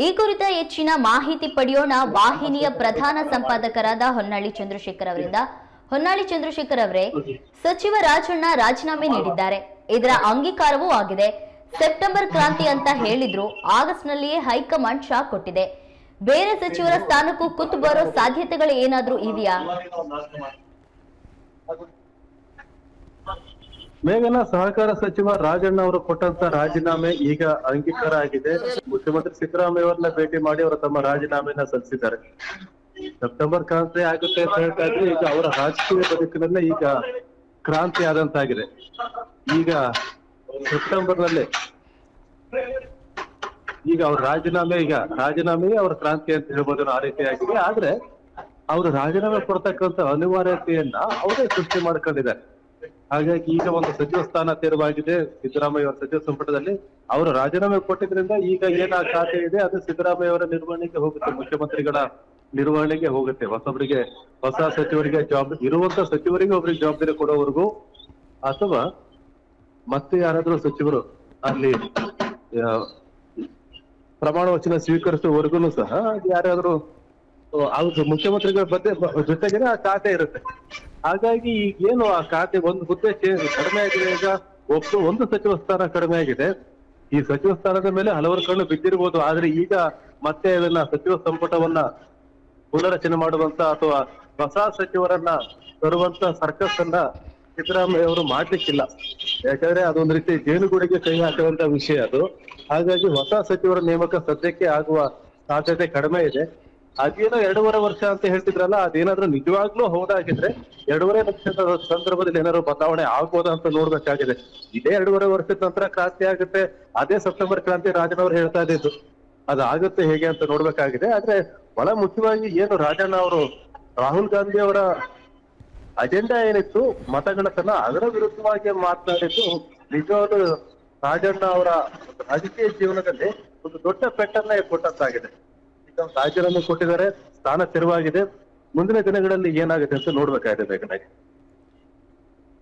ಈ ಕುರಿತ ಹೆಚ್ಚಿನ ಮಾಹಿತಿ ಪಡೆಯೋಣ ವಾಹಿನಿಯ ಪ್ರಧಾನ ಸಂಪಾದಕರಾದ ಹೊನ್ನಾಳಿ ಚಂದ್ರಶೇಖರ್ ಅವರಿಂದ. ಹೊನ್ನಾಳಿ ಚಂದ್ರಶೇಖರ್ ಅವರೇ, ಸಚಿವ ರಾಜಣ್ಣ ರಾಜೀನಾಮೆ ನೀಡಿದ್ದಾರೆ. ಇದರ ಅಂಗೀಕಾರವೂ ಆಗಿದೆ. ಸೆಪ್ಟೆಂಬರ್ ಕ್ರಾಂತಿ ಅಂತ ಹೇಳಿದ್ರು, ಆಗಸ್ಟ್ ನಲ್ಲಿಯೇ ಹೈಕಮಾಂಡ್ ಶಾಕ್ ಕೊಟ್ಟಿದೆ. ಬೇರೆ ಸಚಿವರ ಸ್ಥಾನಕ್ಕೂ ಕುತ್ತು ಬರೋ ಸಾಧ್ಯತೆಗಳು ಏನಾದ್ರೂ ಇದೆಯಾ? ಮೇಘನ ಸಹಕಾರ ಸಚಿವ ರಾಜಣ್ಣ ಅವರು ಕೊಟ್ಟಂತ ರಾಜೀನಾಮೆ ಈಗ ಅಂಗೀಕಾರ ಆಗಿದೆ. ಮುಖ್ಯಮಂತ್ರಿ ಸಿದ್ದರಾಮಯ್ಯ ಅವರನ್ನ ಭೇಟಿ ಮಾಡಿ ಅವರು ತಮ್ಮ ರಾಜೀನಾಮೆಯನ್ನ ಸಲ್ಲಿಸಿದ್ದಾರೆ. ಸೆಪ್ಟೆಂಬರ್ ಕ್ರಾಂತಿ ಆಗುತ್ತೆ ಅಂತ ಹೇಳ್ತಾ ಇದ್ರೆ, ಈಗ ಅವರ ರಾಜಕೀಯ ಬದುಕಿನಲ್ಲೇ ಈಗ ಕ್ರಾಂತಿ ಆದಂತಾಗಿದೆ. ಈಗ ಸೆಪ್ಟೆಂಬರ್ ನಲ್ಲೇ ಈಗ ಅವ್ರ ರಾಜೀನಾಮೆ ಅವರ ಕ್ರಾಂತಿ ಅಂತ ಹೇಳ್ಬೋದು. ಆ ರೀತಿಯಾಗಿದೆ. ಆದ್ರೆ ಅವರು ರಾಜೀನಾಮೆ ಕೊಡ್ತಕ್ಕಂಥ ಅನಿವಾರ್ಯತೆಯನ್ನ ಅವರೇ ಸೃಷ್ಟಿ ಮಾಡ್ಕೊಂಡಿದ್ದಾರೆ. ಹಾಗಾಗಿ ಈಗ ಒಂದು ಸಚಿವ ಸ್ಥಾನ ತೆರವಾಗಿದೆ ಸಿದ್ದರಾಮಯ್ಯ ಅವರ ಸಚಿವ ಸಂಪುಟದಲ್ಲಿ. ಅವರು ರಾಜೀನಾಮೆ ಕೊಟ್ಟಿದ್ರಿಂದ ಈಗ ಏನ ಖಾತೆ ಇದೆ ಅದು ಸಿದ್ದರಾಮಯ್ಯ ಅವರ ನಿರ್ವಹಣೆಗೆ ಹೋಗುತ್ತೆ, ಮುಖ್ಯಮಂತ್ರಿಗಳ ನಿರ್ವಹಣೆಗೆ ಹೋಗುತ್ತೆ. ಹೊಸ ಸಚಿವರಿಗೆ ಇರುವಂತ ಸಚಿವರಿಗೆ ಒಬ್ಬರಿಗೆ ಜವಾಬ್ದಾರಿ ಕೊಡೋವರೆಗೂ, ಅಥವಾ ಮತ್ತೆ ಯಾರಾದ್ರೂ ಸಚಿವರು ಅಲ್ಲಿ ಪ್ರಮಾಣ ವಚನ ಸ್ವೀಕರಿಸುವವರೆಗೂ ಸಹ ಯಾರಾದ್ರೂ ಅವ್ರ ಮುಖ್ಯಮಂತ್ರಿಗಳ ಜೊತೆಗೇನೆ ಆ ಖಾತೆ ಇರುತ್ತೆ. ಹಾಗಾಗಿ ಈಗೇನು ಆ ಖಾತೆ ಒಂದು ಹುದ್ದೆ ಕಡಿಮೆ ಆಗಿದೆ. ಈಗ ಒಂದು ಸಚಿವ ಸ್ಥಾನ ಕಡಿಮೆ ಆಗಿದೆ. ಈ ಸಚಿವ ಸ್ಥಾನದ ಮೇಲೆ ಹಲವರ ಕಣ್ಣು ಬಿದ್ದಿರ್ಬೋದು. ಆದ್ರೆ ಈಗ ಮತ್ತೆ ಅದನ್ನ ಸಚಿವ ಸಂಪುಟವನ್ನ ಪುನರಚನೆ ಮಾಡುವಂತ ಅಥವಾ ಹೊಸ ಸಚಿವರನ್ನ ತರುವಂತ ಸರ್ಕಸ್ ಅನ್ನ ಸಿದ್ದರಾಮಯ್ಯ ಅವರು ಮಾಡ್ಲಿಕ್ಕಿಲ್ಲ. ಯಾಕಂದ್ರೆ ಅದೊಂದು ರೀತಿ ಜೇನುಗೂಡಿಗೆ ಕೈ ಹಾಕುವಂತ ವಿಷಯ ಅದು. ಹಾಗಾಗಿ ಹೊಸ ಸಚಿವರ ನೇಮಕ ಸದ್ಯಕ್ಕೆ ಆಗುವ ಸಾಧ್ಯತೆ ಕಡಿಮೆ ಇದೆ. ಅದೇನೋ 2.5 ವರ್ಷ ಅಂತ ಹೇಳ್ತಿದ್ರಲ್ಲ, ಅದೇನಾದ್ರೂ ನಿಜವಾಗ್ಲೂ ಹೌದಾಗಿದ್ರೆ 2.5 ವರ್ಷದ ಸಂದರ್ಭದಲ್ಲಿ ಏನಾದ್ರು ಬದಲಾವಣೆ ಆಗ್ಬೋದಾ ಅಂತ ನೋಡ್ಬೇಕಾಗಿದೆ. ಇದೇ 2.5 ವರ್ಷದ ನಂತರ ಕ್ರಾಂತಿ ಆಗುತ್ತೆ, ಅದೇ ಸೆಪ್ಟೆಂಬರ್ ಕ್ರಾಂತಿ ರಾಜನವ್ರು ಹೇಳ್ತಾ ಇದ್ದಿದ್ದು, ಅದಾಗುತ್ತೆ ಹೇಗೆ ಅಂತ ನೋಡ್ಬೇಕಾಗಿದೆ. ಆದ್ರೆ ಬಹಳ ಮುಖ್ಯವಾಗಿ ಏನು ರಾಜಣ್ಣ ಅವರು ರಾಹುಲ್ ಗಾಂಧಿ ಅವರ ಅಜೆಂಡಾ ಏನಿತ್ತು ಮತಗಣತನ, ಅದರ ವಿರುದ್ಧವಾಗಿ ಮಾತನಾಡಿದ್ದು ನಿಜವಾಗ್ಲೂ ರಾಜಣ್ಣ ಅವರ ರಾಜಕೀಯ ಜೀವನದಲ್ಲಿ ಒಂದು ದೊಡ್ಡ ಪೆಟ್ಟನ್ನ ಕೊಟ್ಟಂತಾಗಿದೆ. ರಾಜ್ಯವನ್ನು ಕೊಟ್ಟಿದ್ದಾರೆ, ಸ್ಥಾನ ತೆರವಾಗಿದೆ. ಮುಂದಿನ ದಿನಗಳಲ್ಲಿ ಏನಾಗುತ್ತೆ ಅಂತ ನೋಡ್ಬೇಕಾಗಿದೆ ಬೇಗನೆ.